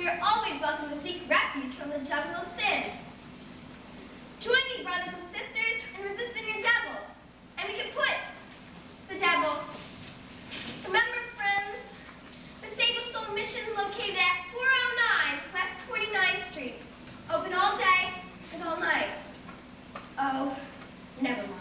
we are always welcome to seek refuge from the jungle of sin. Join me, brothers and sisters, in resisting the devil, and we can put the devil. Remember, friends, the Save a Soul mission located at 409 West 49th Street. Open all day and all night. Oh, never mind.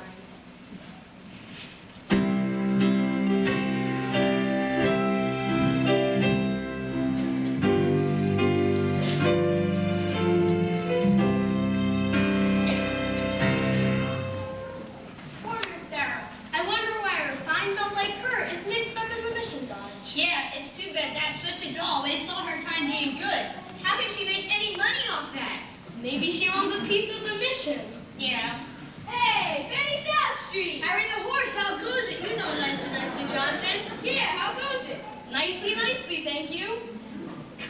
Maybe she owns a piece of the mission. Yeah. Hey, Benny South Street! Harry the horse, how goes it? You know nicely, Johnson. Yeah, how goes it? Nicely, thank you.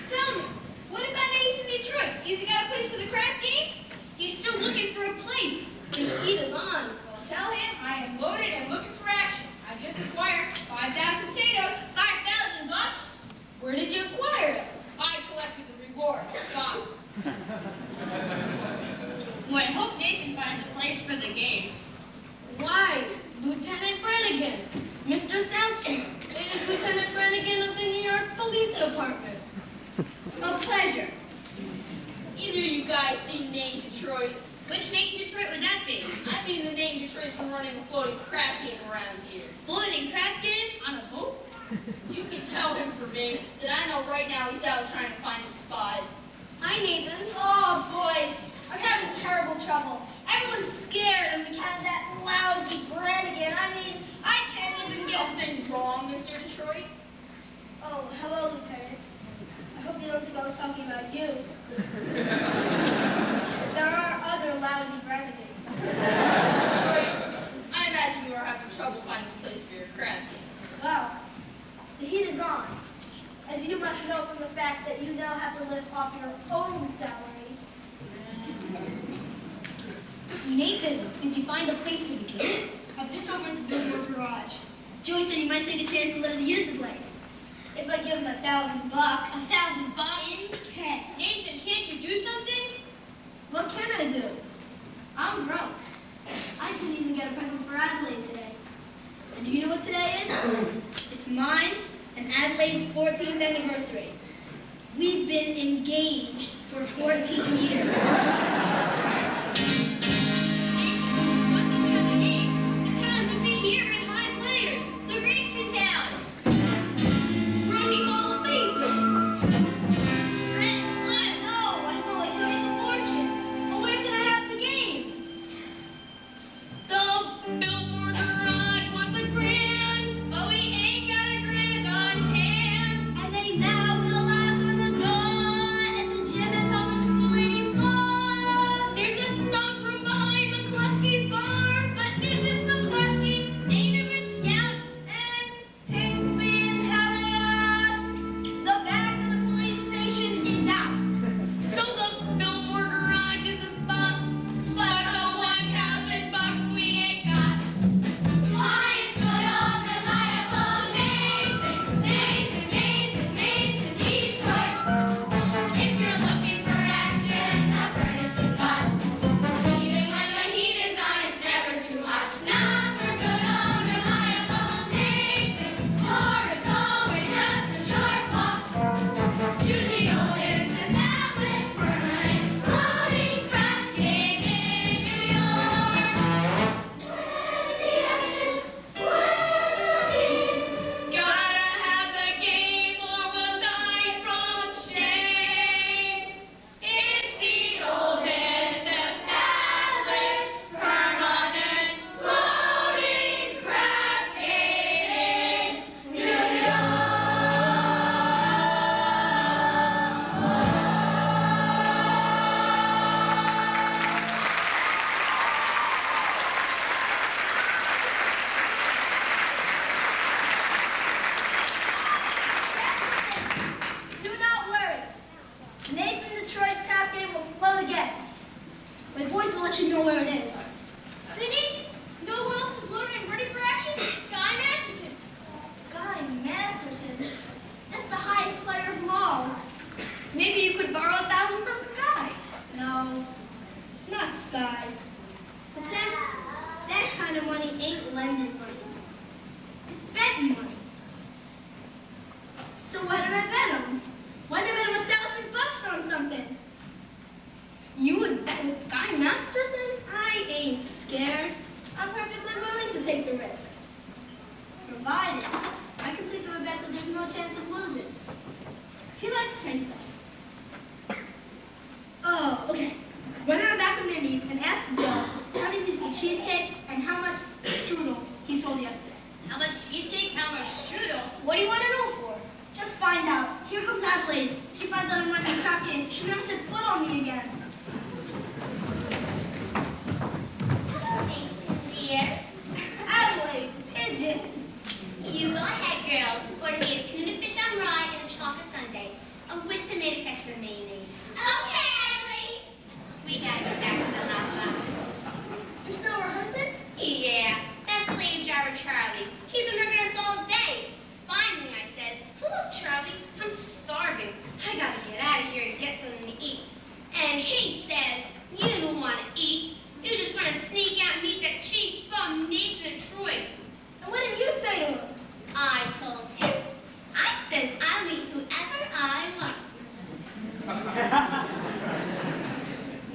Tell me, what about Nathan Detroit? Has he got a place for the crap game? He's still looking for a place. His heat is on. Well, tell him I am loaded and looking for action. I just acquired 5,000 potatoes. 5,000 bucks? Where did you acquire it? I collected the reward. Gone. Well, I hope Nathan finds a place for the game. Why, Lieutenant Brannigan, Mr. Southstreet, is Lieutenant Brannigan of the New York Police Department. A pleasure. Either you guys seen Nate Detroit? Which Nate Detroit would that be? I mean the Nate Detroit's been running a floating crap game around here. Floating crap game? On a boat? You can tell him for me that I know right now he's out trying to find a spot. Hi, Nathan. Oh, boys, I'm having terrible trouble. Everyone's scared of that lousy Brannigan. I mean, I can't even get... Something wrong, Mr. Detroit? Oh, hello, Lieutenant. I hope you don't think I was talking about you. There are other lousy Brannigans. Detroit, I imagine you are having trouble finding a place for your crap game. Well, the heat is on. As you must know from the fact that you now have to live off your own salary. Nathan, did you find a place for the game? I was just over at the Billboard Garage. Joey said he might take a chance and let us use the place. If I give him $1,000. $1,000 bucks? In cash. Nathan, can't you do something? What can I do? I'm broke. I couldn't even get a present for Adelaide today. And do you know what today is? It's mine and Adelaide's 14th anniversary. We've been engaged for 14 years. Maybe you could borrow 1,000 from Sky. No, not Sky. But then, that kind of money ain't lending money. It's betting money. So why did I bet him? Why did I bet him $1,000 on something? You would bet with Sky Masterson? I ain't scared. I'm perfectly willing to take the risk. Provided I can think of a bet that there's no chance of losing. He likes crazy bets. Oh, okay. Run around back of Mindy's and ask Bill how many pieces of cheesecake and how much strudel he sold yesterday. How much cheesecake? How much strudel? What do you want to know for? Just find out. Here comes Adelaide. She finds out I'm running the crap game. She'll never set foot on me again. Dear, Adelaide, pigeon. you go ahead, girls. Order me a tuna fish on rye and a chocolate sundae. With tomato ketchup and mayonnaise. Okay, Adelaide. We gotta get back to the hot box. You're still rehearsing? Yeah, that slave driver Charlie. He's been working us all day. Finally, I says, look, Charlie, I'm starving. I gotta get out of here and get something to eat. And he says, you don't want to eat. You just want to sneak out and meet that cheap bum Nathan Troy. And what did you say to him? I told him. I says I'll meet whoever I want.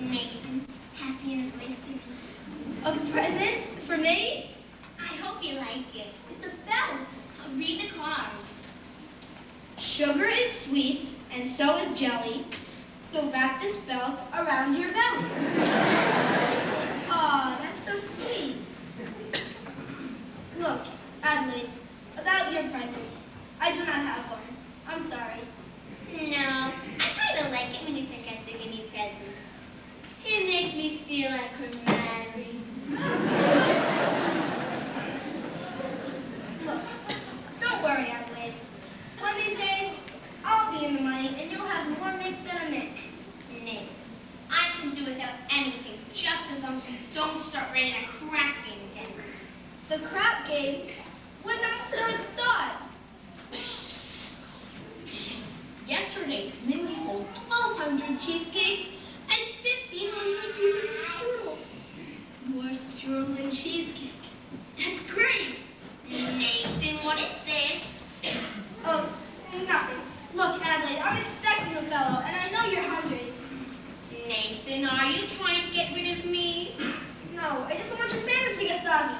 Nathan, happy anniversary. A present for me? I hope you like it. It's a belt. Read the card. Sugar is sweet, and so is jelly. So wrap this belt around your belly. Aw, that's so sweet. Look, Adelaide, about your present. I do not have one. I'm sorry. No, I kind of like it when you forget to give me presents. It makes me feel like we're married. Look, don't worry, Adelaide. One of these days, I'll be in the money, and you'll have more make than a mick. Nick, I can do without anything, just as long as you don't start running a crap game again. The crap game? When absurd thought? Yesterday, Mindy sold 1,200 cheesecake and 1,500 pieces of strudel. More strudel than cheesecake. That's great. Nathan, what is this? Oh, nothing. Look, Adelaide, I'm expecting a fellow, and I know you're hungry. Nathan, are you trying to get rid of me? No, I just don't want your sandwich to get soggy.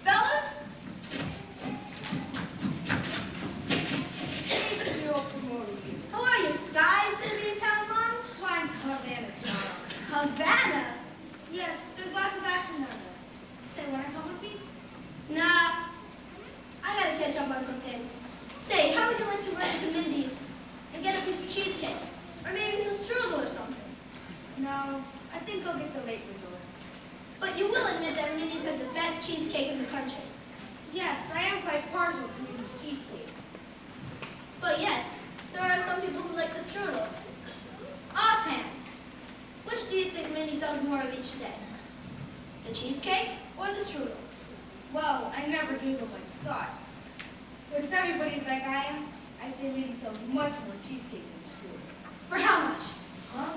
Fellas? How are you, Sky? Gonna be in town long? Flying to Havana tomorrow. Havana? Yes, there's lots of action down there. Say, wanna come with me? Nah. I gotta catch up on some things. Say, how would you like to run into Mindy's and get a piece of cheesecake? Or maybe some strudel or something? No, I think I'll get the late resorts. But you will admit that Mindy's has the best cheesecake in the country. Yes, I am quite partial to Mindy's cheesecake. But yet, there are some people who like the strudel. Offhand, which do you think Mindy sells more of each day? The cheesecake or the strudel? Well, I never gave it much thought. But if everybody's like I am, I'd say Mindy sells much more cheesecake than strudel. For how much? Huh?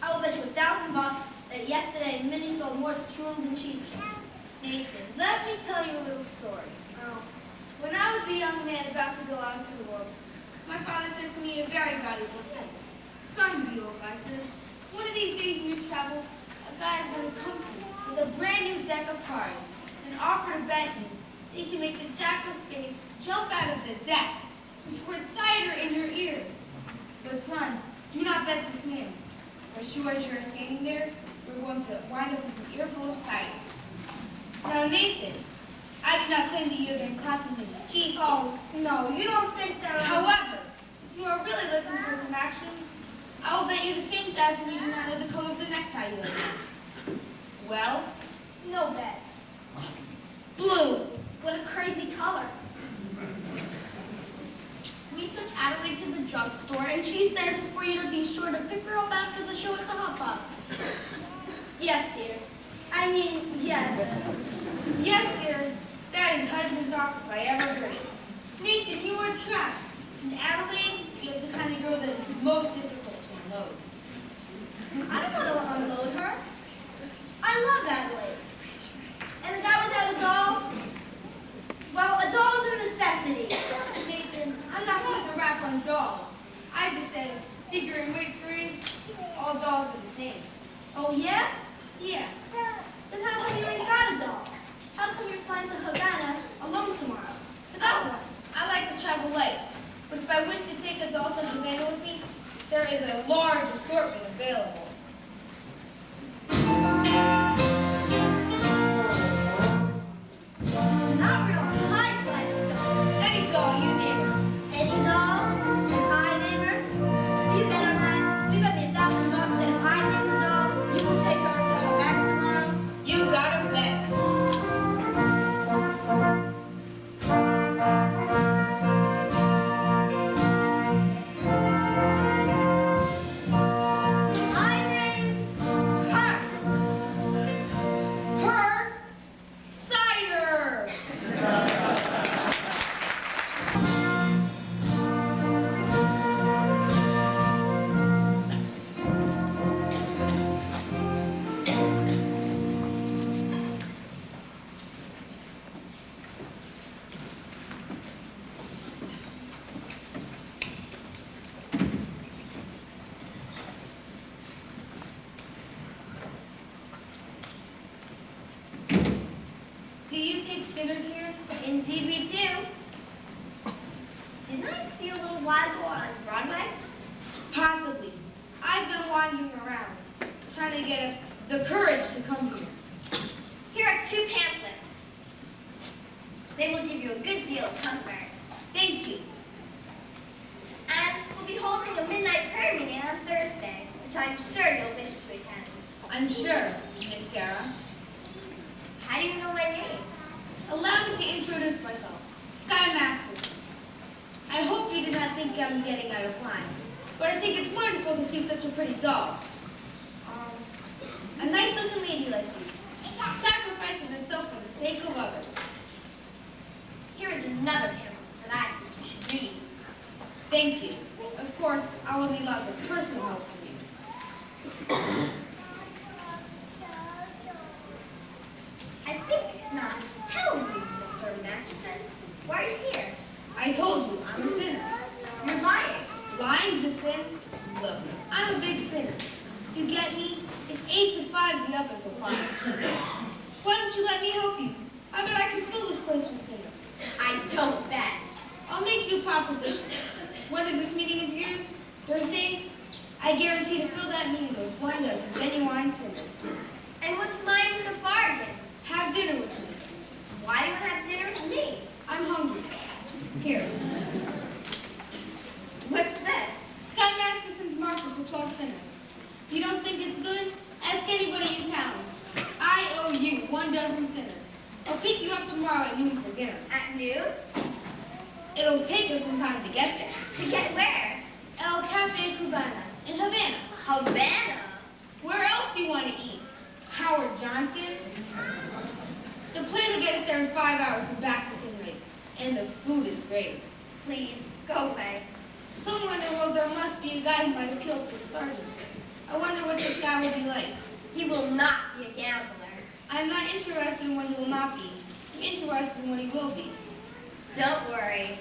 I will bet you $1,000 that yesterday Mindy sold more strudel than cheesecake. Nathan, let me tell you a little story. Oh. When I was a young man about to go out into the world, my father says to me a very valuable thing. Son, Buell, I says, one of these days when you travel, a guy is going to come to you with a brand new deck of cards and offer to bet you that he can make the jack of spades jump out of the deck and squirt cider in your ear. But son, do not bet this man. For sure as you're standing there, you're going to wind up with an earful of cider. Now, Nathan, I do not claim that you have been clapping in his cheese. Oh, no, you don't think that However, if you are really looking for some action, I will bet you the same $1,000 you do not know the color of the necktie you wear. Well, No bet. Blue. What a crazy color. we took Adelaide to the drugstore, and she says for you to be sure to pick her up after the show at the hot box. Yes, dear. I mean, yes. Yes, dear. That is husband talk if I ever heard it. Nathan, you are trapped. And Adelaide, you're the kind of girl that is most difficult to same. Oh, yeah? Yeah. Then how come you ain't got a doll? How come you're flying to Havana alone tomorrow? Without one? I like to travel light, but if I wish to take a doll to Havana with me, there is a large assortment available. Not real high-class dolls. Any doll you name it. Any doll? And I name her? You bet on that. You bet me $1,000 that if I name the doll, you will take her to Havana tomorrow. You gotta bet. I name her. Her cider. Do you take sitters here? Indeed we do. Didn't I see a little while ago on Broadway? Possibly. I've been wandering around, trying to get the courage to come here. Here are 2 pamphlets. They will give you a good deal of comfort. Thank you. And we'll be holding a midnight prayer meeting on Thursday, which I'm sure you'll wish to attend. I'm sure, Miss Sarah. How do you know my name? Allow me to introduce myself. Sky Masters. I hope you did not think I'm getting out of line, but I think it's wonderful to see such a pretty doll. A nice-looking lady like you, sacrificing herself for the sake of others. Here is another pamphlet that I think you should read. Thank you. Of course, I will need lots of personal help from you. I think not. Tell me, Mr. Masterson, why are you here? I told you, I'm a sinner. You're lying. Lying's a sin? Look, I'm a big sinner. If you get me, it's 8 to 5 the others will find. Why don't you let me help you? I bet I can fill this place with sinners. I don't bet. I'll make you a proposition. When is this meeting of yours? Thursday? I guarantee to fill that meeting with 1 dozen genuine sinners. And what's mine for the bargain? Have dinner with me. Why do you have dinner with me? I'm hungry. Here. What's this? Sky Masterson's marker for 12 sinners. If you don't think it's good, ask anybody in town. I owe you 1 dozen sinners. I'll pick you up tomorrow at noon for dinner. At noon? It'll take us some time to get there. To get where? El Cafe Cubana in Havana. Havana. Where else do you want to eat? Howard Johnson's? The plane will get us there in 5 hours and back the same rate. And the food is great. Please, go away. Somewhere in the world there must be a guy who might appeal to the sergeants. I wonder what this guy will be like. He will not be a gambler. I'm not interested in what he will not be. I'm interested in what he will be. Don't worry.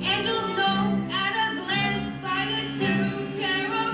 And you'll know at a glance by the 2 pair of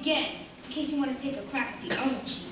again, in case you want to take a crack at the Archie.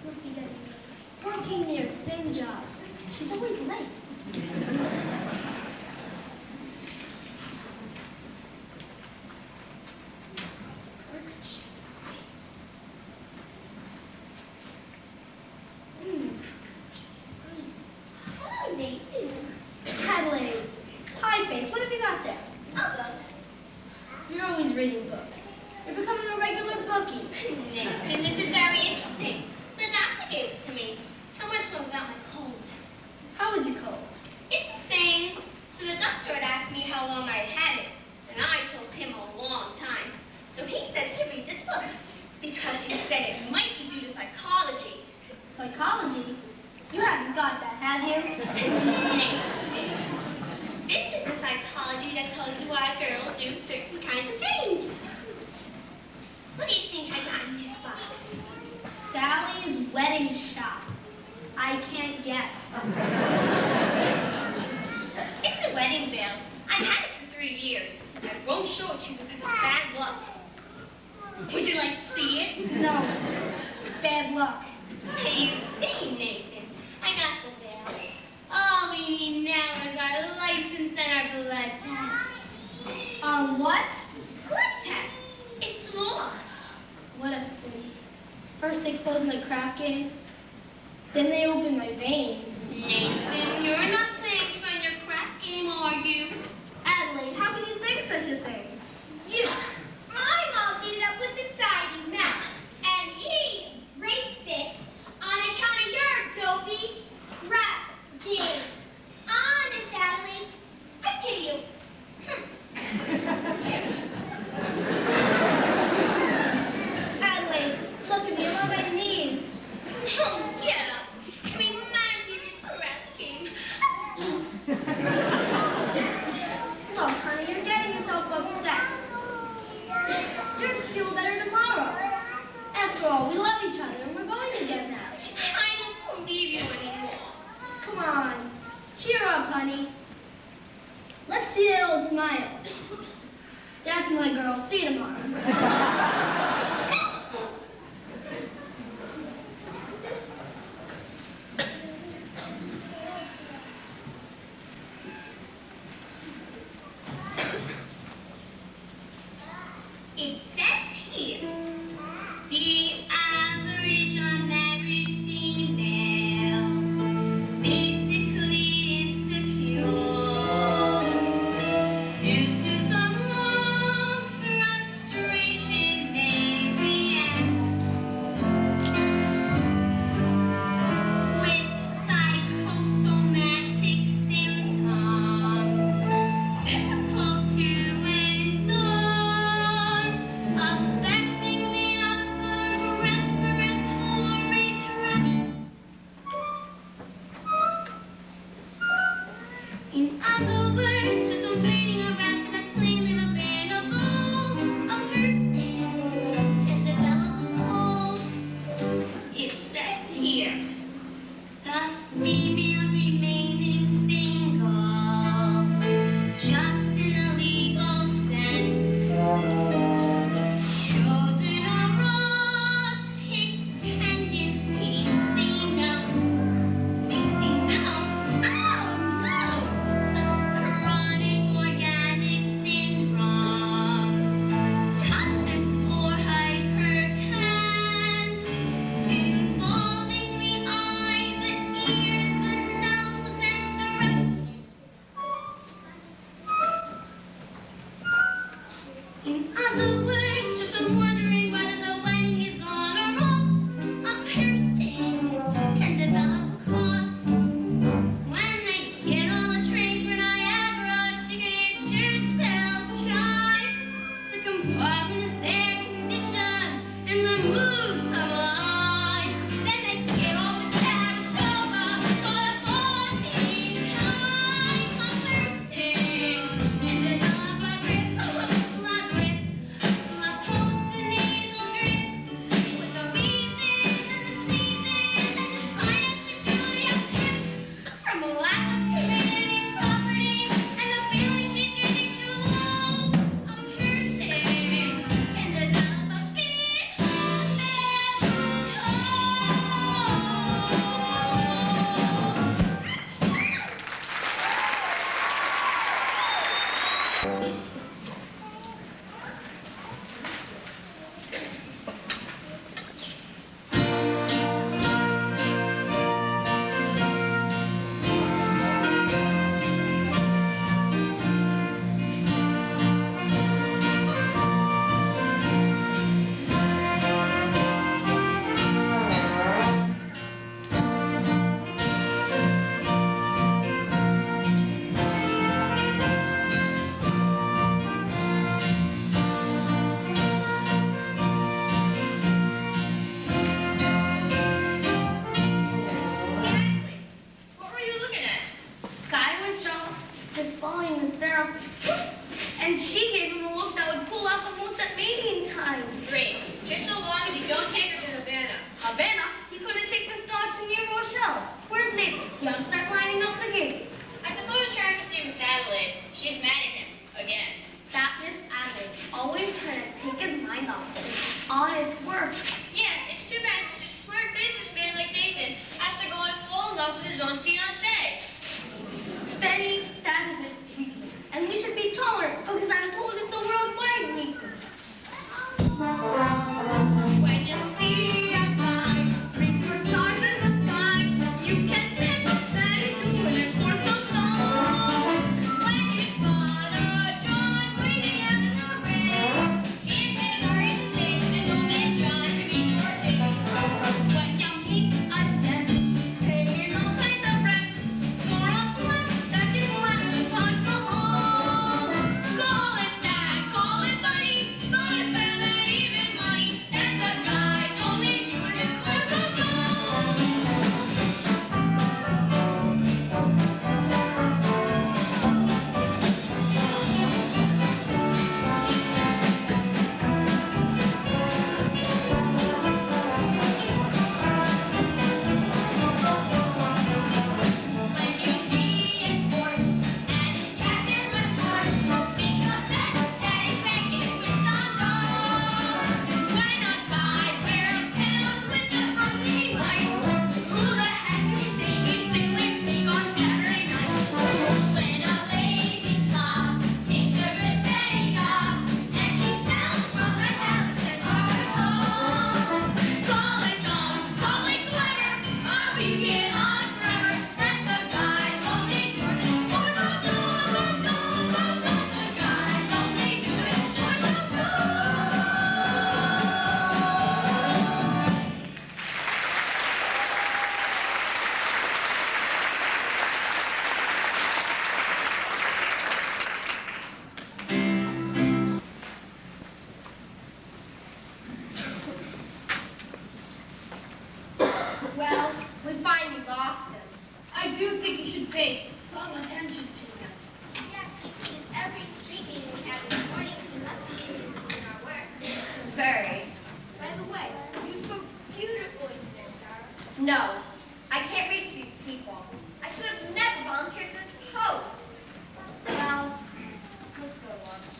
Must be getting 14 years, same job. She's always late. Where could she be? Hello, Nathan. Adelaide. Pie face, what have you got there? A book. You're always reading books. You're becoming a regular bookie. Nathan, this is very interesting. The doctor gave it to me. I went to him about my cold. How was your cold? It's the same. So the doctor had asked me how long I had it, and I told him a long time. So he said to read this book, because he said it might be due to psychology. Psychology? You haven't got that, have you? Nathan, this is the psychology that tells you why girls do certain kinds of things. What do you think I got in this box? Sally's wedding shop. I can't guess. It's a wedding veil. I've had it for 3 years. I won't show it to you because it's bad luck. Would you like to see it? No, it's bad luck. So you see, Nathan, I got the veil. All we need now is our license and our blood tests. What? Blood tests? It's law. What a city. First they close my crap game, then they open my veins. Nathan, you're not playing trying your crap game, are you? Adelaide, how can you think such a thing? You. I'm all knitted up with society math, and he rates it on account of your dopey crap smile. That's my girl. See you tomorrow. It says here, the average unmarried female, basically insecure, due to some long frustration may react with psychosomatic symptoms, difficult to endure, affecting the upper respiratory tract. In other words, just waiting around for that plain little bit of gold, a person can develop a cold. It says here, the female remaining single, just in a legal sense, shows an erotic tendency. See note. CC note. Oh, note. Chronic organic syndromes, toxic or hypertense, involving the eye, the ear, the nose, and throat. In other words, just wondering whether the whining is on or off, a person can develop a cough. When they get on the train for Niagara, she can hear church bells chime. The compartment is air conditioned and the moves sublime. Then they get off at Saratoga for the 14th time. A person can develop a grip, la grip, la post-nasal drip, with the wheezing and the sneezing and the science peculiar pip. From a lack of community property and the feeling she's getting too old, a person can develop a big bad cold. Ashley, what were you looking at? Sky was drunk, just following the syrup, and she gave him a look that would pull off a moose at mating time. Great. Just so long as you don't take her to Havana. Havana, he couldn't take this dog to New Rochelle. Where's Nathan? You ought to start lining up the gate. I suppose Charles name is Adelaide. She's mad at him. Again. That Miss Adelaide, always trying to take his mind off his honest work. Yeah, it's too bad such a smart businessman like Nathan has to go and fall in love with his own fiancée. Benny, that is his weakness, and we should be tolerant because I'm told it's a worldwide weakness. When you see a guy reach for stars in the sky, you can never say doing it for some song. No, I can't reach these people. I should have never volunteered for this post. Well, let's go to lunch.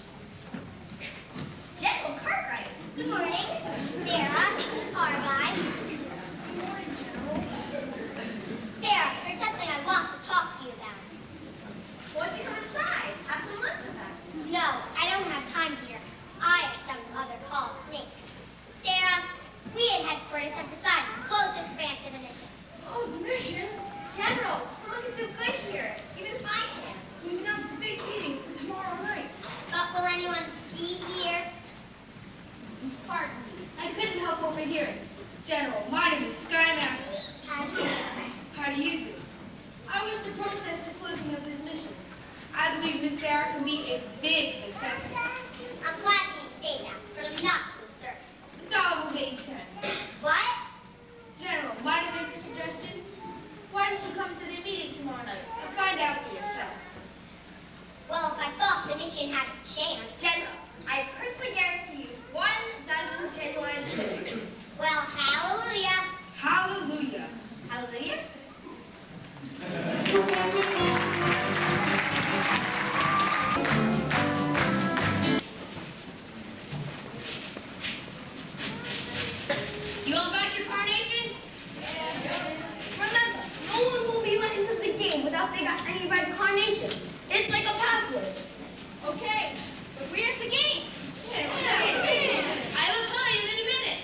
General Cartwright. Good morning. Sarah, Argyle. Good morning, General. Sarah, there's something I want to talk to you about. Won't you come inside? Have some lunch with us. No, I don't have time here. I have some other calls to make. Sarah, we at headquarters have decided to close this branch of the mission. Oh, the mission? General, someone can do good here. Even if I can't. We announced a big meeting for tomorrow night. But will anyone be here? Pardon me. I couldn't help overhearing. General, my name is Sky Masters. How do you? How do you do? I wish to protest the closing of this mission. I believe Miss Sarah can be a big success here. I'm glad you stayed now, but I'm not so certain. Double gate 10. What? General, might I make a suggestion? Why don't you come to the meeting tomorrow night and find out for yourself? Well, if I thought the mission had a chance. General, I personally guarantee you 1,000 genuine sinners. Well, hallelujah. Hallelujah. Hallelujah. You all got your carnations? Remember, no one will be let into the game without they got any red carnations. It's like a password. Okay, but where's the game? I will tell you in a minute.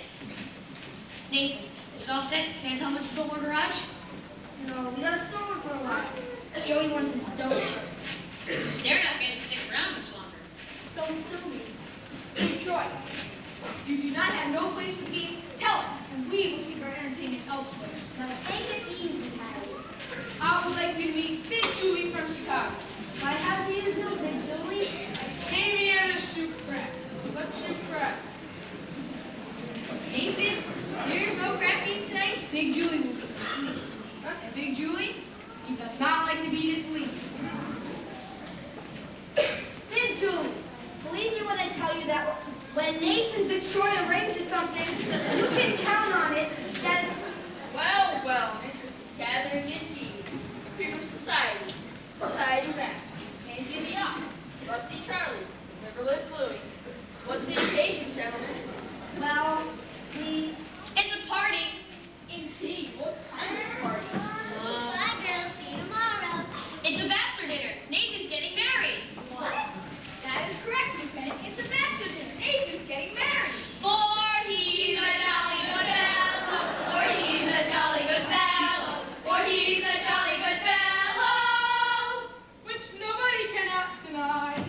Nathan, is it all set? Fans helmets to Fillmore Garage? No, we gotta store one for a while. Joey wants his dough first. They're not going to stick around much longer. It's so silly. Troy, you do not have no place for the game. Tell us, and we will seek our entertainment elsewhere. Now take it easy, Harry. I would like you to meet Big Julie from Chicago. Why, how do you do, Big Julie? Amy and a shoe crack. Let's shoot crack. Nathan, there's no crap meeting today. Big Julie will be displeased. And Big Julie, he does not like to be displeased. Big Julie, believe me when I tell you that when Nathan Detroit arranges something, you can count on it that it's... Well, well, it's a gathering indeed. Cream of society. Society Mac. Angie in the Ox. Rusty Charlie. Never lived Louie. What's the occasion, gentlemen? Well, we... It's a party. Indeed, what kind of party? Bye, girls. See you tomorrow. It's a bachelor dinner. Nathan's getting married. What? That is correct, Lieutenant. It's a bachelor dinner. Nathan's getting married. For he's a jolly good fellow. For he's a jolly good fellow. For he's a jolly good fellow. Which nobody cannot deny.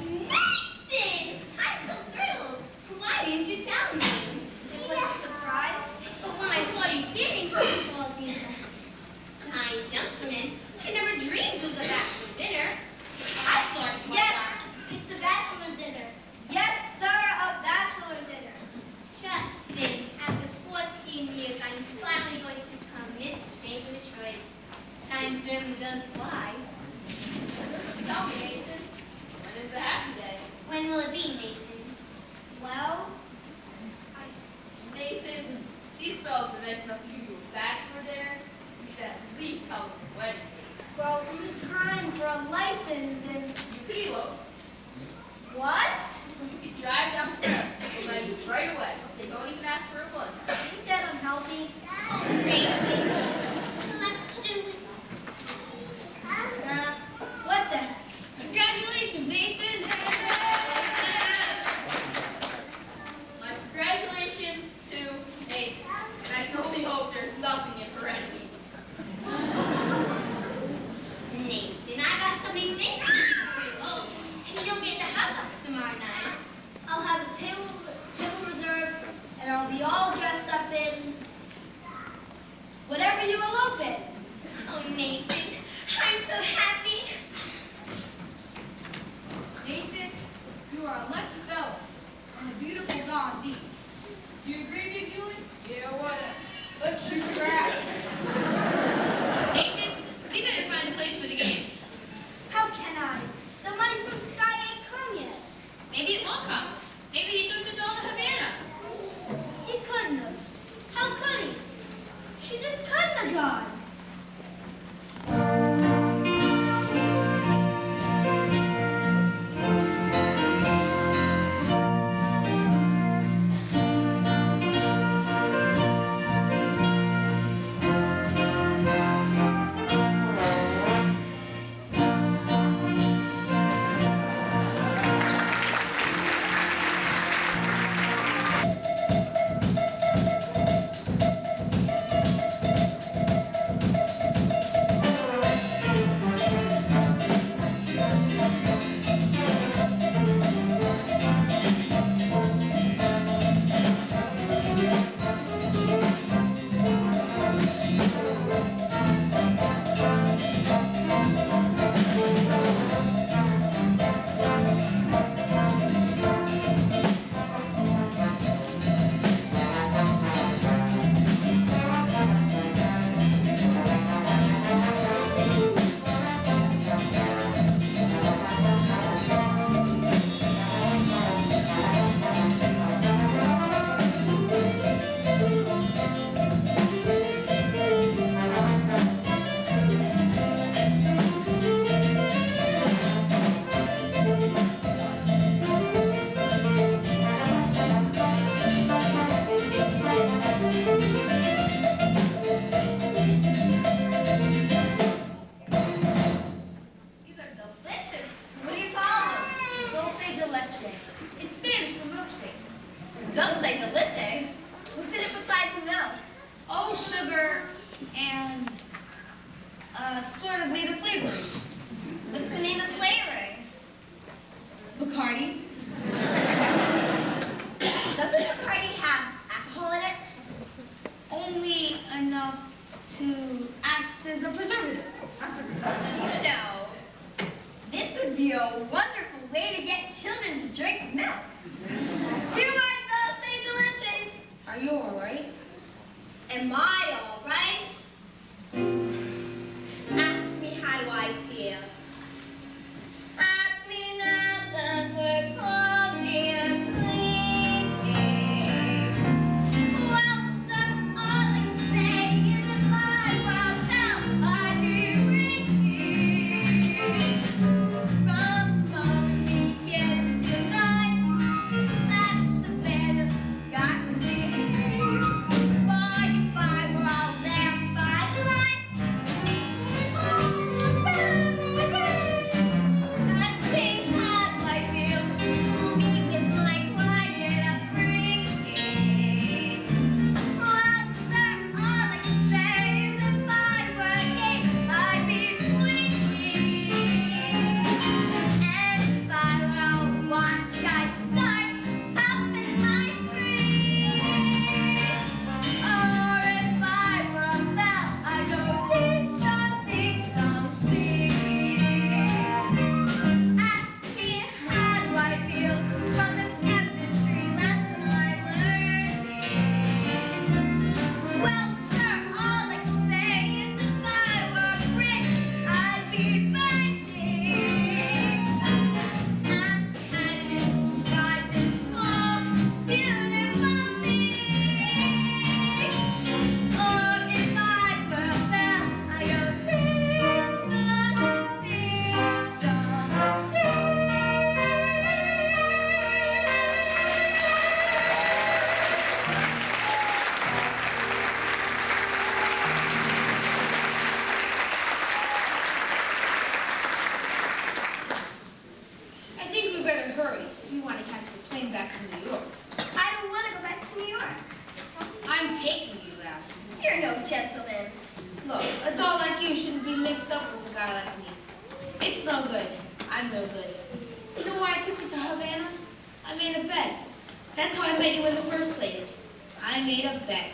Nathan! I'm so thrilled. Why didn't you tell me? It was a surprise. But when I saw you standing tall, these kind gentlemen, I never dreamed it was a bachelor dinner. I thought it was Yes, it's a bachelor dinner. Yes, sir, a bachelor dinner. Justin, after 14 years, I'm finally going to become Miss Nathan Detroit. Time certainly does fly. Tell me, Nathan. When is the happy day? When will it be, Nathan? Well, Nathan, these fellows were nice enough to give you a bachelor dinner. You should at least help with the wedding. well, we need time for a license and... You could elope. What? You could drive down the road. We'll let you right away. They don't even ask for a blood. Think that I'm healthy? Nathan, let's do it. What the? Congratulations, Nathan. My congratulations to Nathan. And I can only hope there's nothing in heredity. Nathan, I got so many things to do for you. Oh, you'll get the hot dogs tomorrow night. I'll have a table reserved, and I'll be all dressed up in whatever you elope in. Oh, Nathan, I'm so happy. Nathan, you are a lucky fellow and a beautiful Don D. Do you agree, Big Julie? Yeah, what? Let's shoot crap. Nathan, we better find a place for the game. How can I? The money from Sky ain't come yet. Maybe it won't come. Maybe he took the doll to Havana. He couldn't have. How could he? She just couldn't have gone. sugar, and sort of made of flavoring. What's the name of the flavoring? Bacardi. Doesn't Bacardi have alcohol in it? Only enough to act as a preservative. You know, this would be a wonderful way to get children to drink milk. 2 hours dulce de leches. Are you all right? Am I all right? Ask me how do I feel. Ask me now that we're cozy and clingy. Well, sir, all I can say is if I were out, I'd be ringing. From the moment we get tonight, that's the way that's got to be. Boy, if I were all there by the light, I'd think how do I feel? Me with my quiet upbringing. Well, sir, all I can say is if I were a king, I'd be swinging. And if I were a watch, I'd start up in my spring. Or if I were a bell, I'd go ding dong, ding. Ask me how do I feel from this chemistry lesson I'm learning. Well, sir, all I can say is if I were rich, I'd be burning. And how to describe this whole beautiful thing? Or if I were a bell, I go ding dong, ding dong, ding. I think we better hurry if we want to catch the plane back to New York. I don't want to go back to New York. I'm taking you there. You're no gentleman. Look, a doll like you shouldn't be mixed up with a guy like me. It's no good. I'm no good. You know why I took you to Havana? I made a bet. That's how I met you in the first place. I made a bet.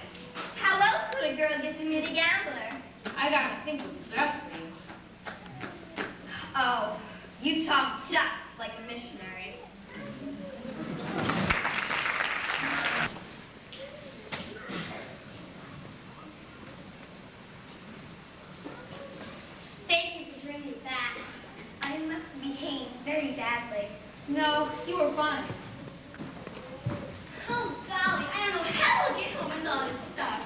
How else would a girl get to meet a gambler? I gotta think what's best for you. Oh, you talk just like a missionary. Thank you for bringing me back. I must have behaved very badly. No, you were fine. Oh, golly, I don't know how I'll get home with all this stuff.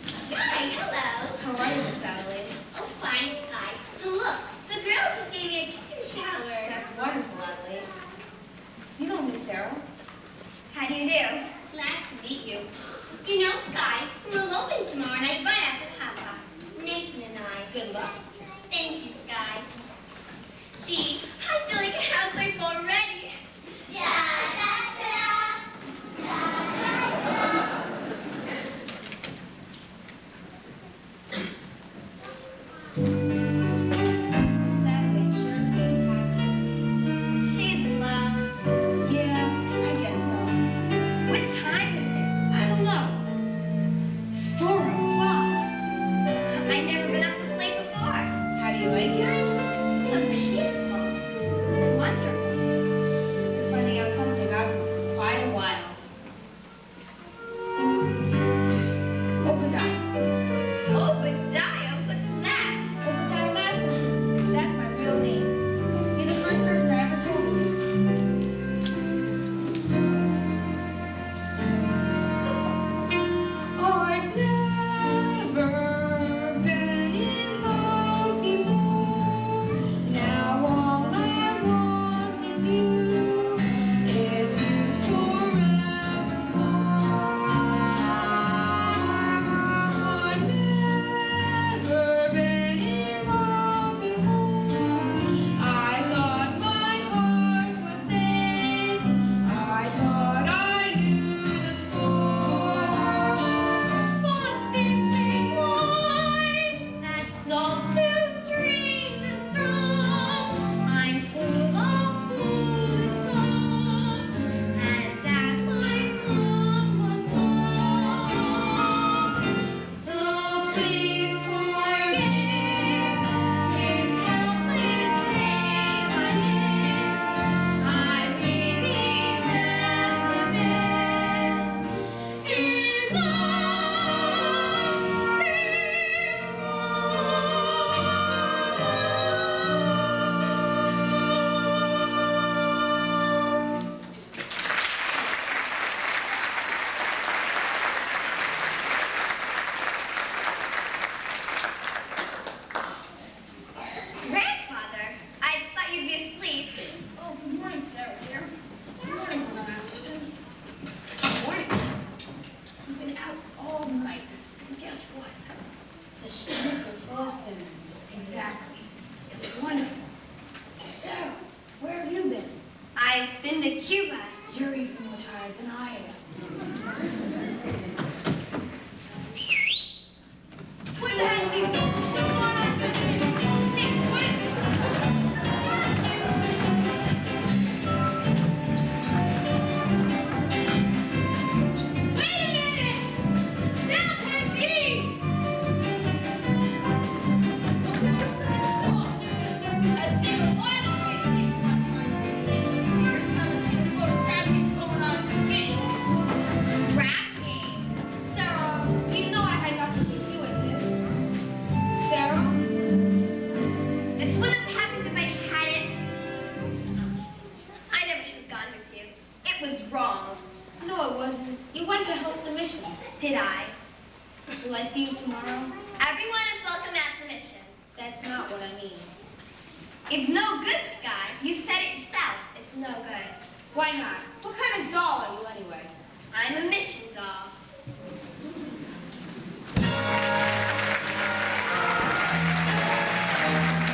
Sky, hello. How are you, Miss Adelaide? Oh, fine, Sky. And look, the girls just gave me a kitchen shower. That's wonderful, Adelaide. You know Miss Sarah? How do you do? Glad to meet you. You know, Sky, we're eloping tomorrow night right after Holocaust. Nathan and I. Good luck. Thank you, Sky. Gee, I feel like a housewife already. Miss Adelaide sure seems happy. She's in love. Yeah, I guess so. What time is it? I don't know. 4 o'clock. I've never been up this late before. How do you like it? So peaceful. I've been to Cuba. You're even more tired than I am. What the heck is this? What's going on, Susan? Nick, what is it? Wait a minute! Now, Peggy! I've seen a lot of strange things in my time. It's the first time I've seen a photograph you going on vacation. Rap game. Sarah, you know I had nothing to do with this. Sarah? This wouldn't have happened if I hadn't. I never should have gone with you. It was wrong. No, it wasn't. You went to help the mission. Did I? Will I see you tomorrow? Everyone is welcome at the mission. That's not what I mean. It's no good, Sky. You said it yourself. It's no good. Why not? What kind of doll are you anyway? I'm a mission doll.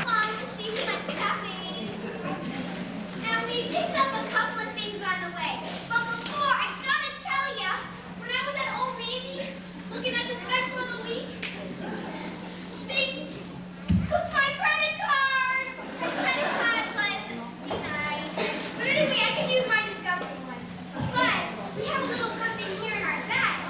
Mom, see too much shopping. And we picked up a couple of things on the way. But before, I gotta tell ya, when I was at Old Navy, looking at the special of the week, they took my credit card. My credit card was denied. But anyway, I can use my Discovery one. But we have a little something here in our bag.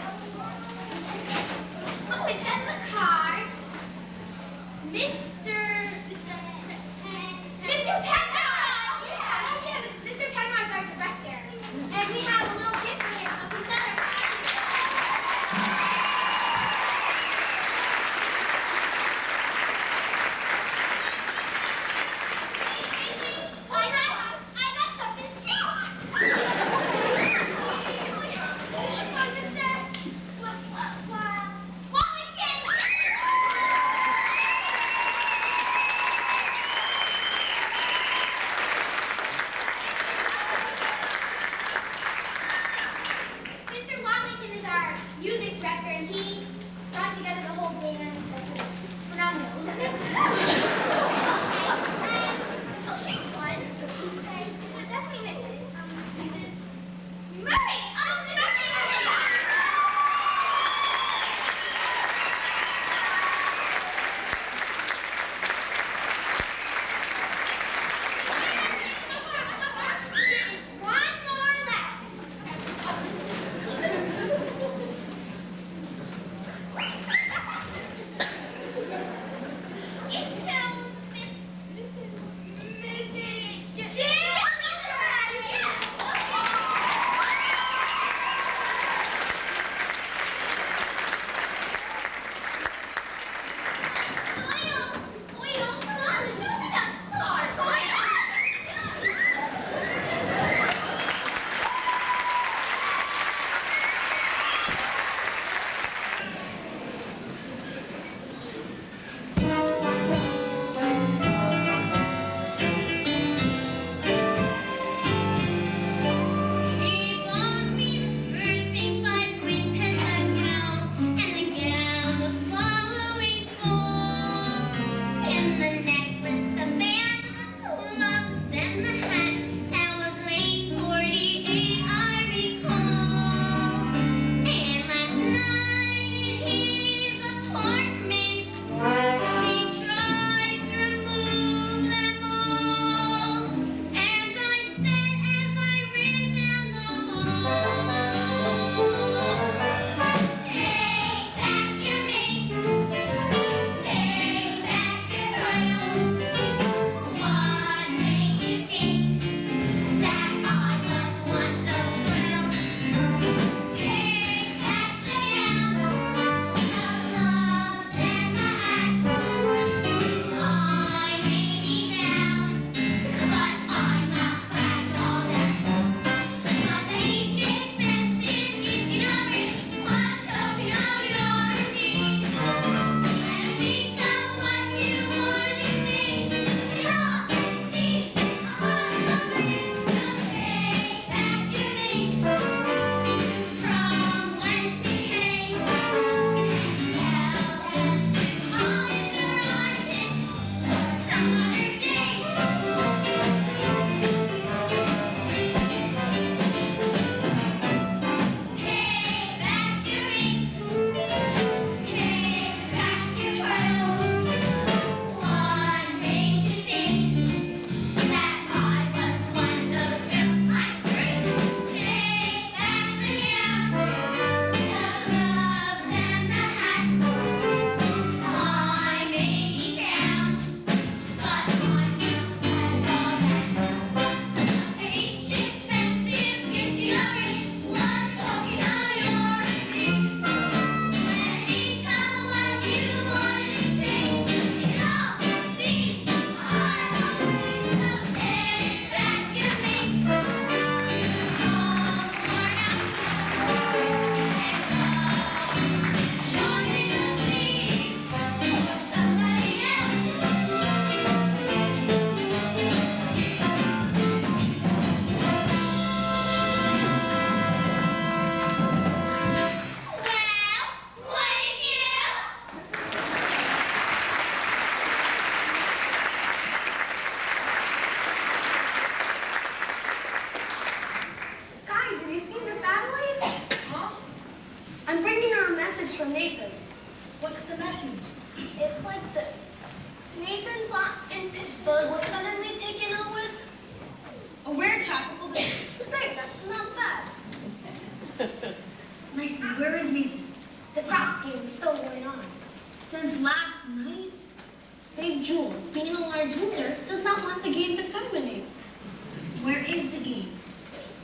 is the game.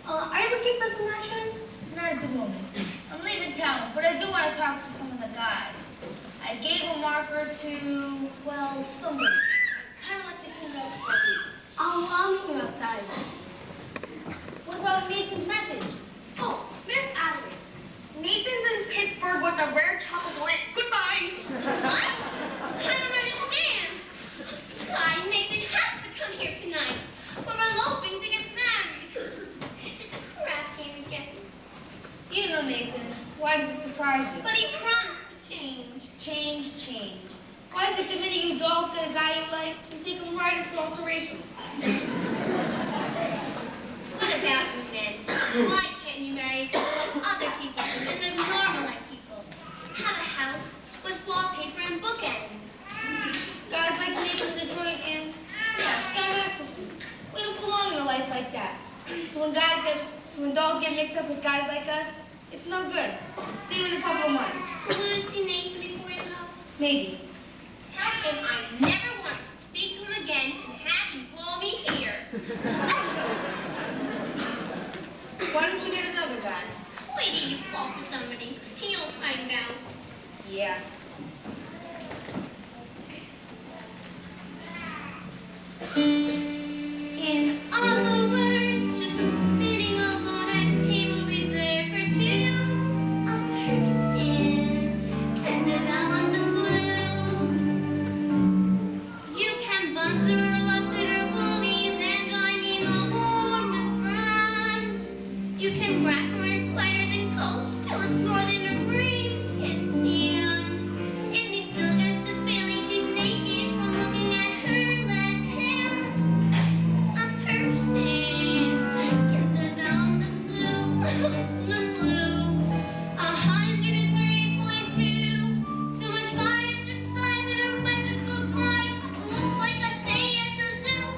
Are you looking for some action? Not at the moment. I'm leaving town, but I do want to talk to some of the guys. I gave a marker to, well, somebody. Kind of like the king of the I'll meet you outside. What about Nathan's message? Oh, Miss Adelaide. Nathan's in Pittsburgh with a rare chocolate. Goodbye. What? I don't understand. Sky, Nathan has to come here tonight. We're eloping to get married. Is it the crap game again? You know Nathan. Why does it surprise you? But he promised to change. Change. Why is it the minute you dolls get a guy you like, you take him right in for alterations? What about you men? Why can't you marry people like other people and live normal like people? Have a house with wallpaper and bookends. Guys like Nathan Detroit and, yeah, Sky Masterson. We don't belong in a life like that. So when dolls get mixed up with guys like us, it's no good. See you in a couple of months. Will you see Nathan before you go? Maybe. Tell him I never want to speak to him again and have him call me here. Why don't you get another guy? Wait till you call for somebody and you'll find out. Yeah. In other words, just I'm sitting alone at a table reserved for two. A person can develop the flu. You can buzz or love bitter woolies and join me in the warmest brand. You can wrap her in sweaters and coats till it's more than her frame can stand. If she still gets the feeling she's naked from looking at her left hand, a person can develop the flu. 103.2. So much virus inside that a microscope's eye looks like a day at the zoo.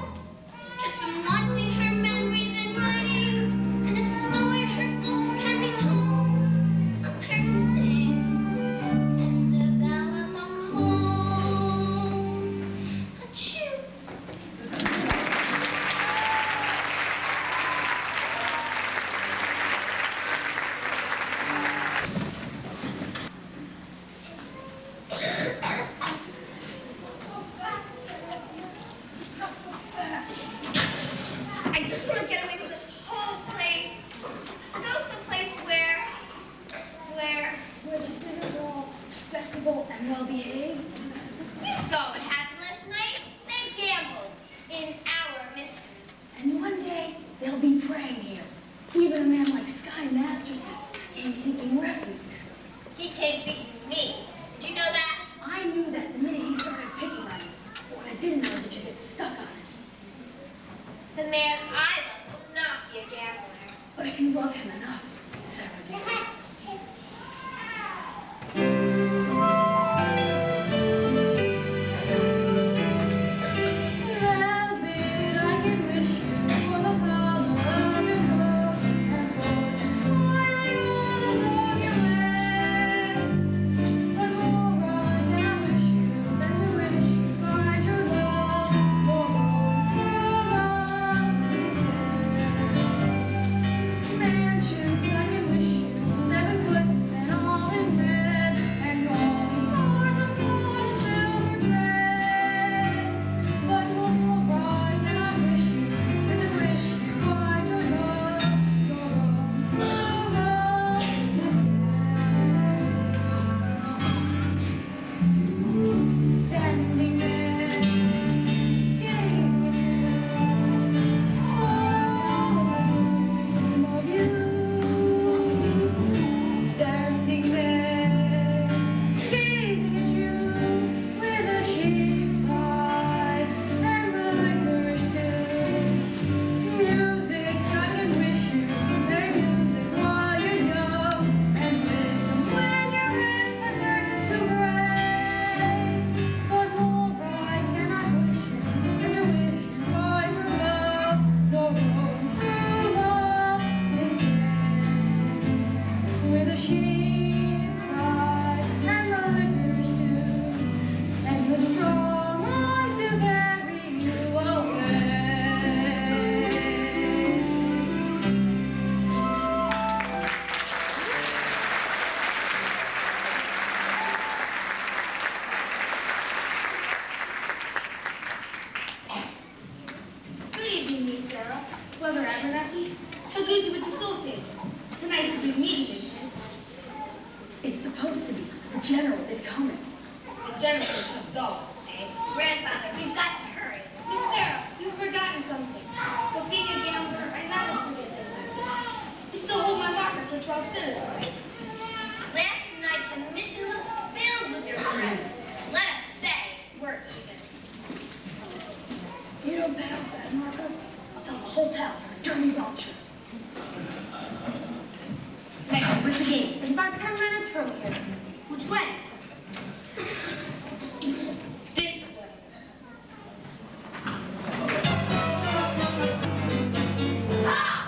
Just from watching her memories in writing and the story her folks can be told, a person can develop a cold. Achoo. I just want to get away from this whole place. Go someplace where Where the students are all respectable and well behaved. you saw what happened last night. They gambled in our mystery. And one day they'll be praying here. Even a man like Sky Masterson came seeking refuge. He came seeking me. Did you know that? I knew that the minute he started picking on you. What I didn't know is that you get stuck on it. The man I love will not be a gambler. But if you love him enough, Sarah dear. Abernathy? He'll use you with the soul saves. Tonight's a big meeting, isn't it? It's supposed to be. The general is coming. The general's a tough dog, eh? Grandfather, we've got to hurry. Miss Sarah, you've forgotten something. But being a gambler, I never forget things like this. You still hold my marker for 12 sinners tonight. Last night's admission was filled with your friends. Let us say we're even. You don't pay off that marker, I'll tell the whole town you're a dirty vulture. Next, where's the game? It's about 10 minutes from here. Which way? This way. Ah!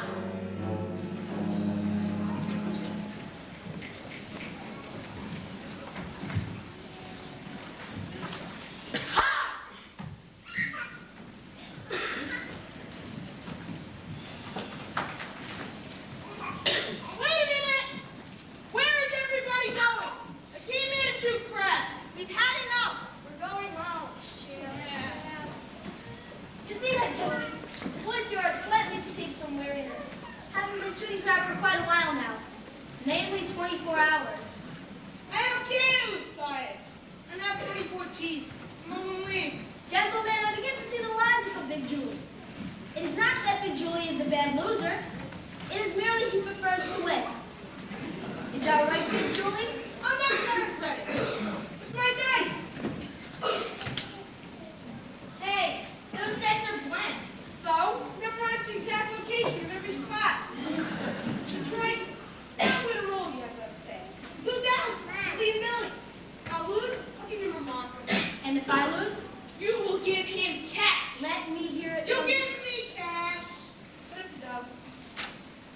Wait a minute! Where is everybody going? I came here to shoot crap. We've had enough. We're going home. You see that, Joey? The boys here are slightly fatigued from weariness. Haven't been shooting crap for quite a while now. Namely 24 hours. I don't care who's tired. I'm not 24 cheese. No one leaves. Gentlemen, I begin to see the logic of Big Julie. It is not that Big Julie is a bad loser. It is merely he prefers to win. Is that right, Big Julie? I'm not gonna credit. It's my dice. Hey, those dice are blank. So, memorize the exact location of every spot. Detroit, I'm gonna roll you, as I say. 2,000, leave million. I'll lose, I'll give you a remark. And if I lose, You will give him cash. let me hear it. You give me cash. Put it down.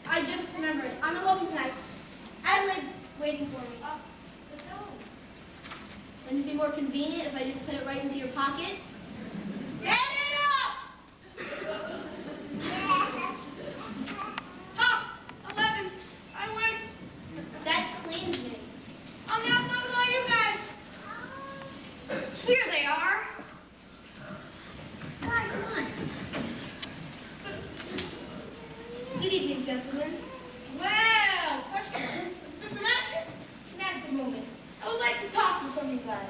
I just remembered. I'm alone tonight. Adelaide waiting for me. But no. Wouldn't it be more convenient if I just put it right into your pocket? Get it up! Ha! 11. I win. That cleans me. I'm not one of you guys. Here they are. Good evening, gentlemen. Well, question. Is this an action? Not at the moment. I would like to talk to some of you guys.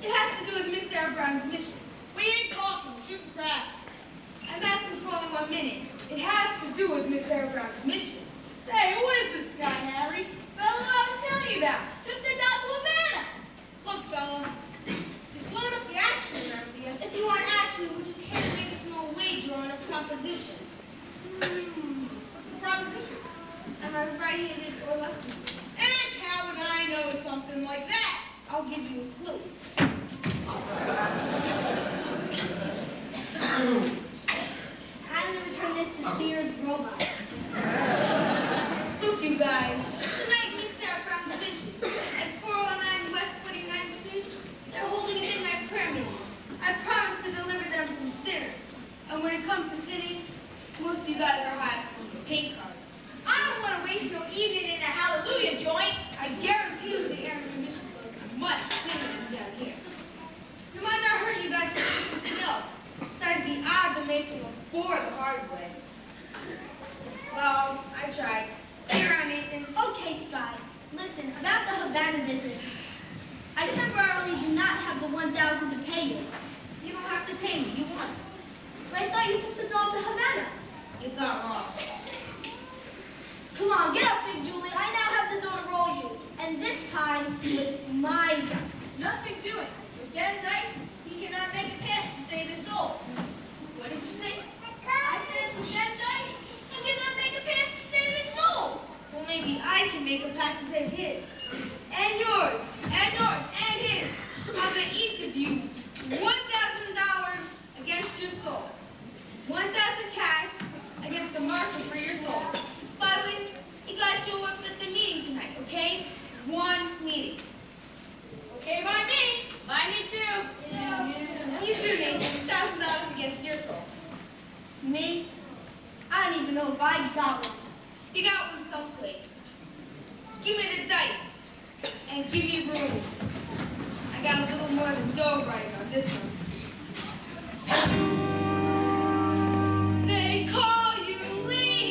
It has to do with Miss Sarah Brown's mission. We ain't talking. Shoot the crap. I'm asking for only 1 minute. It has to do with Miss Sarah Brown's mission. Say, who is this guy, Harry? Fellow I was telling you about. Took the dog to Havana. Look, fella. You're slowing up the action around here. If you want action, would you care to make a small wager on a proposition? What's the proposition? Am I right-handed or left-handed? And how would I know something like that? I'll give you a clue. Kindly return this to Sears Robot. Look, you guys. Tonight, Miss Sarah Brown's mission. At 409 West 49th Street, they're holding a midnight prayer meeting. I promised to deliver them some sinners. And when it comes to sinning, most of you guys are high on your paint cards. I don't want to waste no evening in a hallelujah joint. I guarantee you the air in the mission was much thinner than down here. It might not hurt you guys to do something else, besides the odds of making a four the hard way. Well, I tried. See you around, Nathan. Okay, Sky. Listen, about the Havana business. I temporarily do not have the 1,000 to pay you. You don't have to pay me. You won. But I thought you took the doll to Havana. You thought wrong. Come on, get up, Big Julie. I now have the doll to roll you. And this time, with my dice. Nothing doing. With dead dice, he cannot make a pass to save his soul. What did you say? I said with dead dice, he cannot make a pass to save his soul. Well, maybe I can make a pass to save his. And yours. And yours. And his. I'll bet each of you $1,000 against your souls. 1,000 cash against the market for your souls. By the way, you guys show up at the meeting tonight, okay? One meeting. Okay, by me. By me too. You too, Nathan. $1,000 against your soul. Me? I don't even know if I got one. You got one someplace. Give me the dice and give me room. I got a little more than dough riding on this one. They call you lean.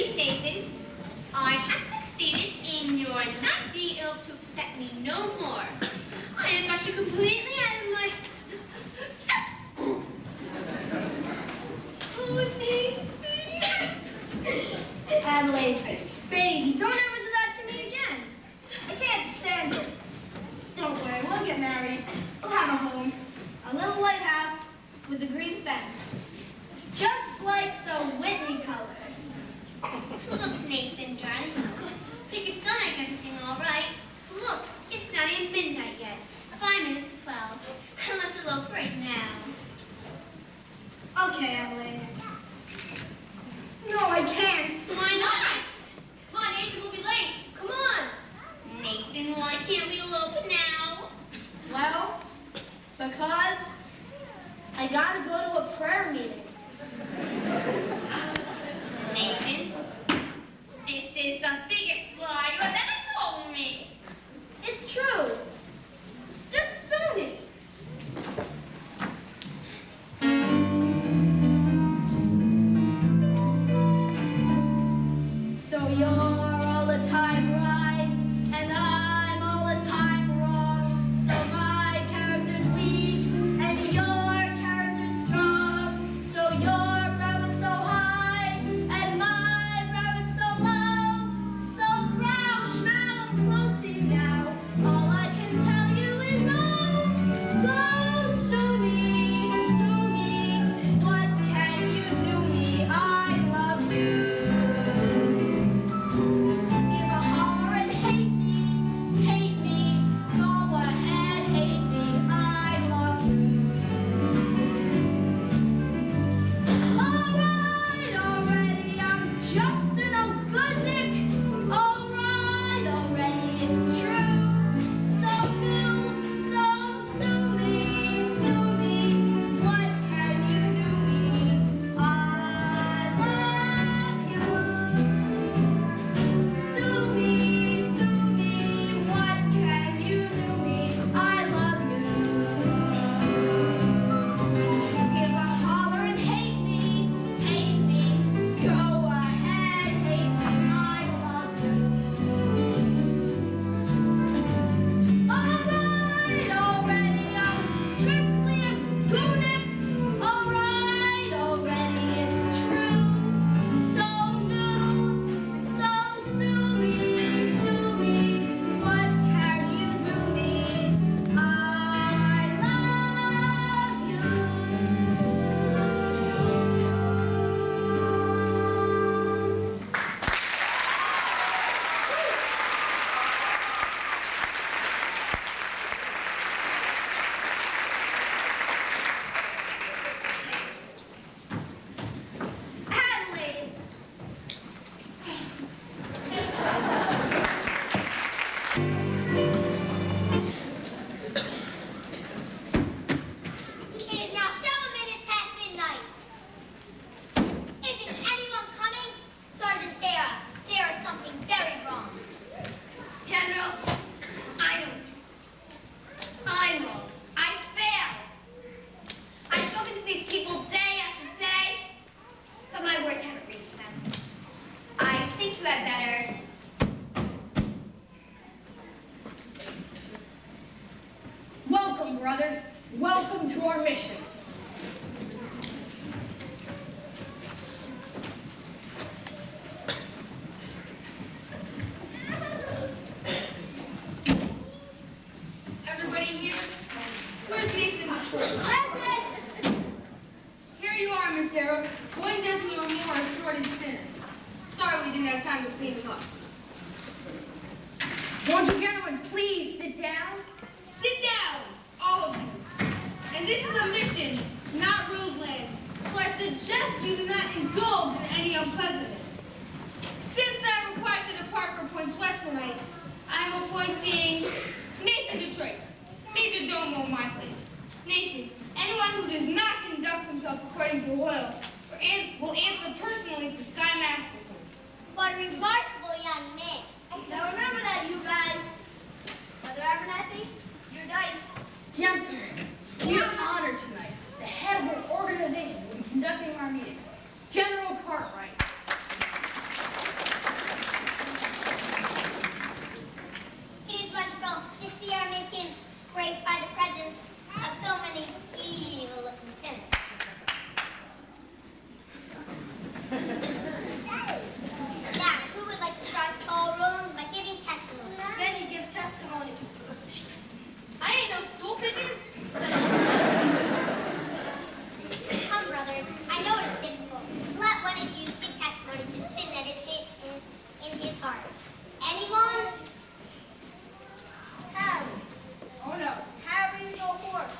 Greetings, Nathan. I have succeeded in your not being able to upset me no more. I have got you completely out of my... Oh, Nathan. Adelaide, baby, don't ever do that to me again. I can't stand it. Don't worry, we'll get married. We'll have a home. A little white house with a green fence. Just like the Whitney colors. Look, Nathan, darling. Think it's still make everything all right. Look, it's not even midnight yet. 5 minutes to 12. And let's elope right now. Okay, Adelaide. No, I can't. Why not? Come on, Nathan, we'll be late. Come on. Nathan, why can't we elope now? Well, because I gotta go to a prayer meeting. Nathan, this is the biggest lie you have ever told me. It's true. Just sue me. So you're all the time right, and I'm all the time wrong. So my character's weak, and your character's strong. So your brow is so high, and my brow is so low. So brow, schmow, I'm close to you now. All I can tell you is, oh, go sue me, sue me. What can you do me? I love you. Give a holler and hate me, hate me. Go ahead, hate me. I love you. Alright, already, I'm just an old good Nick. Alright, already, it's true. So new, so sue me, sue me. What can you do me? I love you. Sue me, what can you do me? I love you. Give a holler and hate me, hate me. Go ahead, hate me. I love you. Alright, already, I'm strictly a goonin'. Alright, already, it's true. So new, so sue me. What can you do me? I love you. Adelaide. It is now 7 minutes past midnight. Isn't anyone coming? Sergeant Sarah, there is something very wrong. General, I know it's wrong. I'm wrong. I failed. I've spoken to these people day after day, but my words haven't reached them. I think you had better... Welcome, brothers. Welcome to our mission. Everybody here? Where's Nathan and Troy? Adelaide. Here you are, Miss Sarah. One dozen or more assorted sinners. Sorry we didn't have time to clean them up. Won't you gentlemen please sit down? Sit down, all of you. And this is a mission, not Roseland. So I suggest you do not indulge in any unpleasantness. Since I am required to depart for Points West tonight, I am appointing Nathan Detroit, Major Domo in my place. Nathan, anyone who does not conduct himself according to oil will answer personally to Sky Masterson. What a remarkable young man. Now remember that, you guys. Brother Abernathy, your dice. Gentlemen, we are honored tonight. The head of our organization will be conducting our meeting. General Cartwright. card. Anyone? Harry. Oh no, Harry the horse.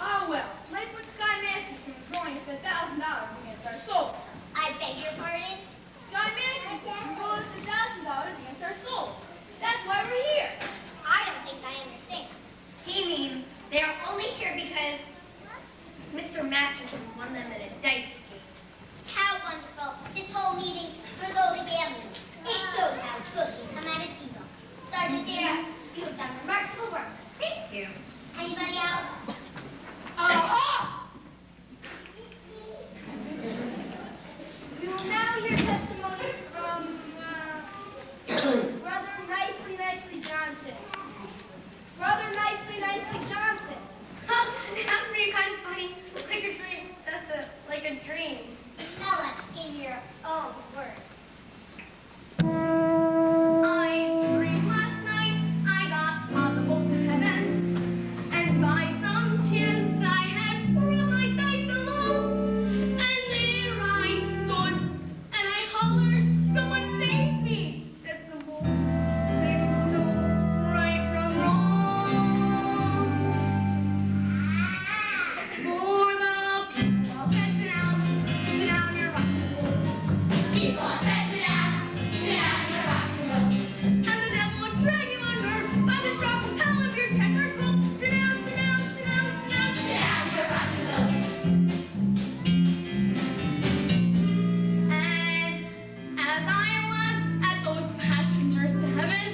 Oh well, Lakewood Sky Masterson is throwing us $1,000 against our soul. I beg your pardon? Sky Masterson throwing us $1,000 against our soul. That's why we're here. I don't think I understand. He means they are only here because Mr. Masterson won them in a dice game. How wonderful. This whole meeting was all the gambling. It shows how good we come at it evil. Sergeant Dara, you have done remarkable work. Thank you. Anybody else? We will now hear testimony from Brother Nicely Johnson. Brother Nicely Johnson. That's pretty kind of funny. Like a dream. That's like a dream. Tell us in your own words. I dreamed last night I got on the boat to heaven, and by some chance I had brought my dice along, and there I stood, and I hollered, someone save me. That's the whole thing, no right from wrong. For the people sit down, your rocking boat. People sit down, your rocking boat. And the devil will drag you under by the strong propel of your checkered boat. Sit down, sit down, sit down, sit down, sit down, your rocking boat. And as I looked at those passengers to heaven,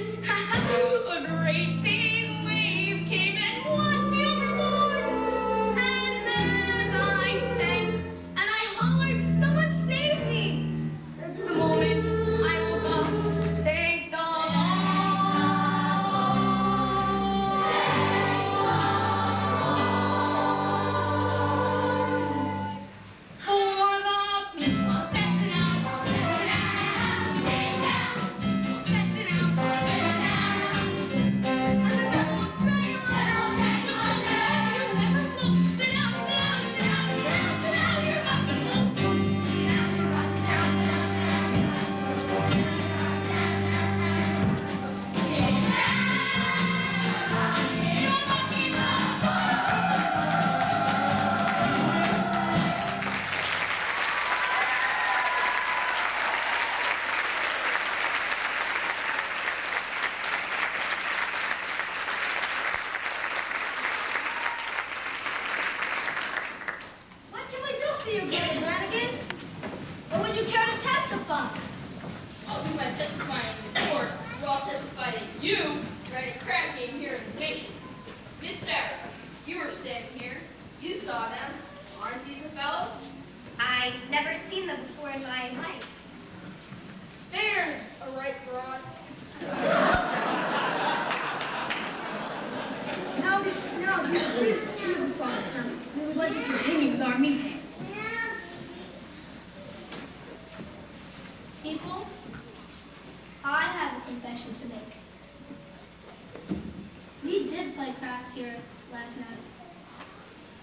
a great big wave came and washed me overboard. And then as I sank and I hollered, someone save me. That's the moment I woke up. Thank the Lord. For the people sitting down, sit down, sit down, sit down. And the devil will drag you under, you never float. Sit down, sit down, sit down, sit down, sit down, you're about to float. Sit down, you're about to sit down, sit down, sit down, you're about to float. Sit down, you're lucky love. What can we do for you, Brother Brannigan? Or would you care to testify? I'll do my testifying in court, where I'll testify that you ran a crack game here in the nation. Miss Sarah, you were standing here. You saw them. Aren't these the fellows? I've never seen them before in my life. There's a right broad. Now, if you would please excuse us, officer. We would like to continue with our meeting. People, I have a confession to make. We did play craps here last night.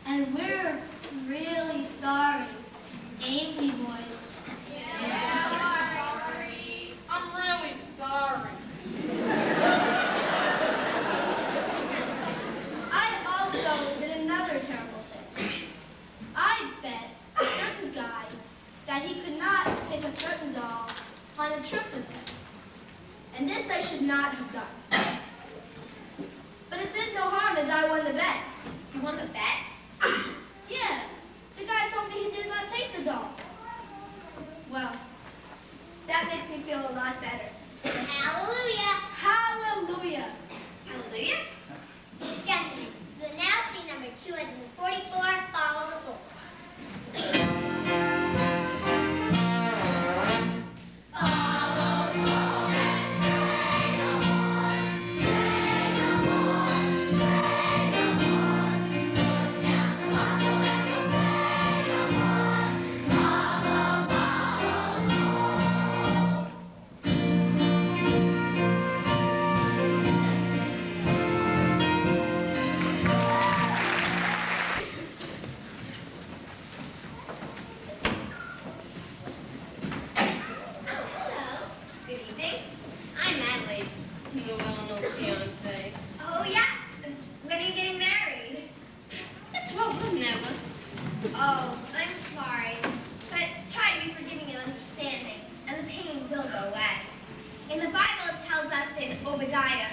And we're really sorry. Ain't we, boys? Sorry. I'm really sorry. I also did another terrible thing. I bet a certain guy that he could not take a certain doll on a trip with him. And this I should not have done. But it did no harm as I won the bet. You won the bet? Yeah, the guy told me he did not take the doll. Well, that makes me feel a lot better. Hallelujah. Hallelujah. Hallelujah? Gentlemen, the now see number 244, follow the book. Oh, I'm sorry. But try to be forgiving and understanding, and the pain will go away. In the Bible, it tells us in Obadiah.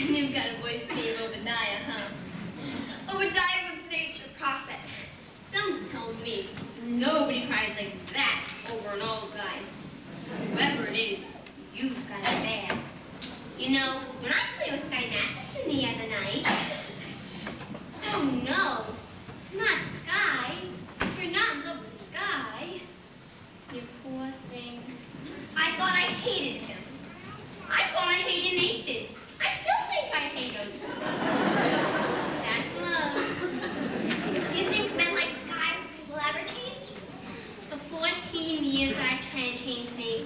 You've got a boyfriend named Obadiah, huh? Obadiah was an ancient prophet. Don't tell me. Nobody cries like that over an old guy. Whoever it is, you've got it bad. You know, when I slept with Sky Matheson the other night... Oh, no. Not Sky. You're not in love with Sky. You poor thing. I thought I hated him. I thought I hated Nathan. I still think I hate him. That's love. Do you think men like Sky will ever change? For 14 years I tried to change Nathan.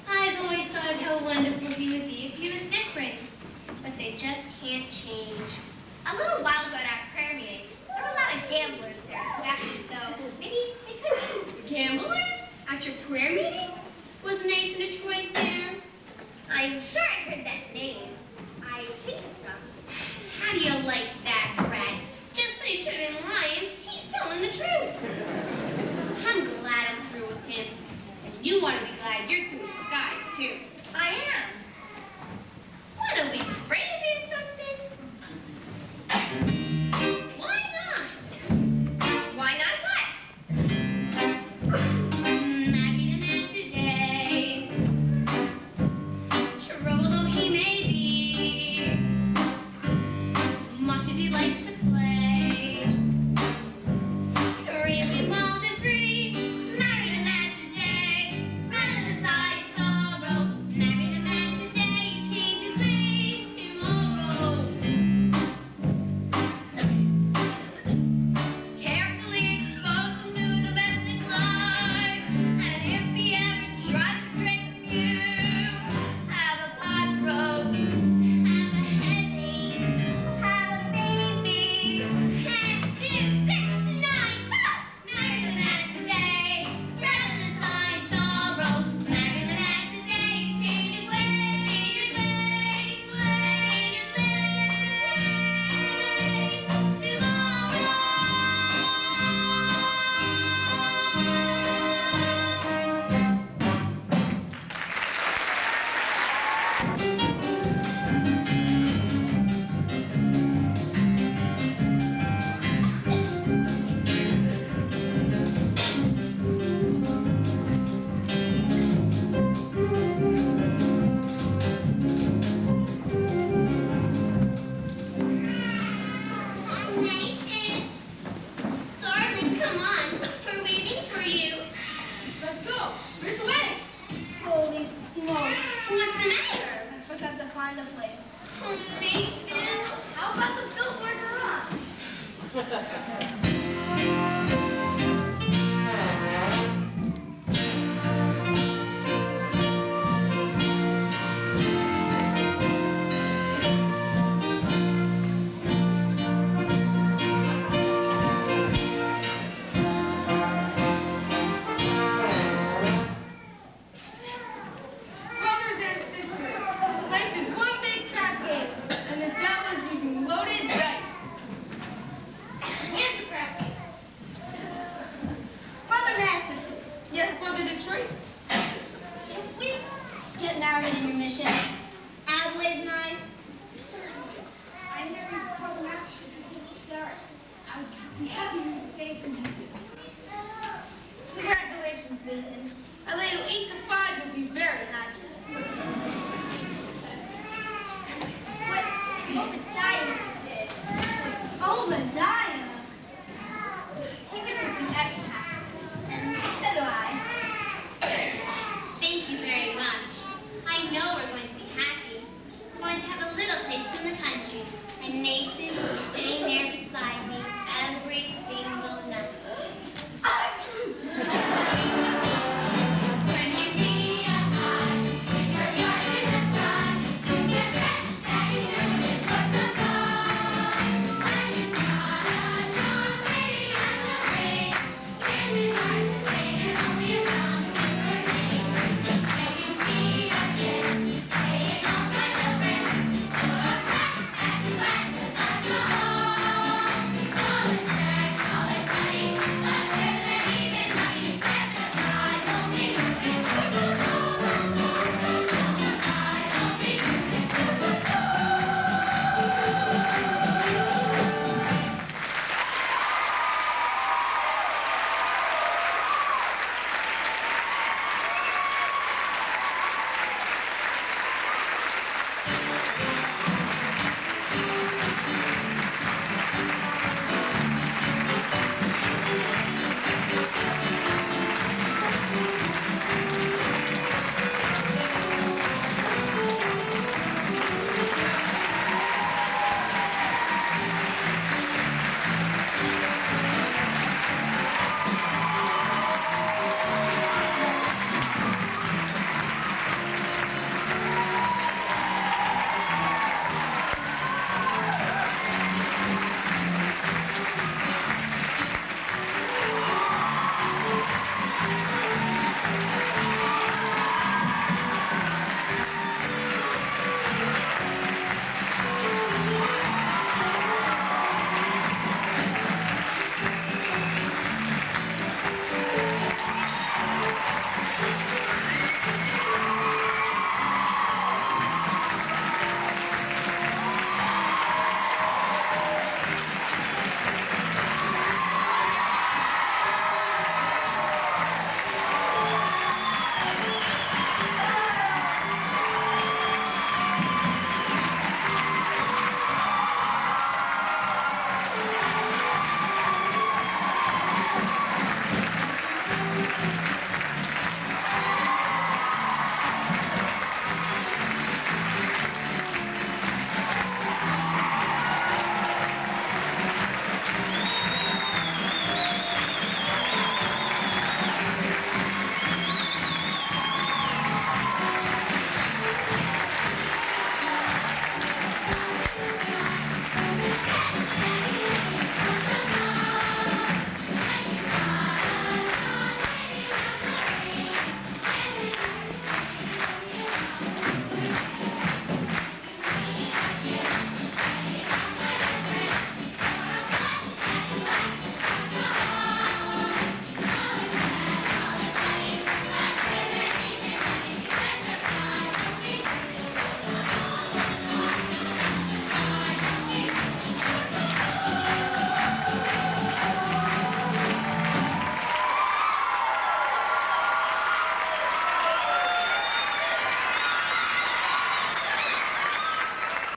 I've always thought how wonderful he would be if he was different. But they just can't change. A little while ago at our prayer meeting, there were a lot of gamblers there who acted as though maybe they could. Gamblers? At your prayer meeting? Was Nathan Detroit there? I'm sure I heard that name. I think so. How do you like that, brat? Just when he should have been lying, he's telling the truth. I'm glad I'm through with him. And you ought to be glad you're through with Sky, too. I am. What, are we crazy or something? Why not? Why not what? Marry the man today. Trouble though he may be, much as he likes to play. Really wild and free. Marry the man today, rather than sigh in sorrow. Marry the man today, change his ways tomorrow. Carefully expose him to domestic life, and if he ever tries to stray from you, have a pot roast, have a headache, Have a baby. have 2, 6, 9, marry the man today, rather than sigh in sorrow. Marry the man today, change his ways, change his ways, change his ways tomorrow. Nathan! Darling, come on. We're waiting for you. Let's go. Where's the wedding? Holy smoke. What's the matter? I forgot to find a place. Oh, Nathan. How about the Billboard Garage? Brothers and sisters, life is one big trap game, and the devil is using loaded dice. Here's the trap game. Brother Masterson, Yes, Brother Detroit? if we get married in your mission, Adelaide and I, I married Brother Masterson and Sister Sarah. I would be happy to do the same for you two. Congratulations, Nathan. I lay you 8 to 5, you'll be very happy. What Obadiah did. Obadiah. He wishes you every happiness, and so do I. Thank you very much. I know we're going to be happy. We're going to have a little place in the country. And Nathan,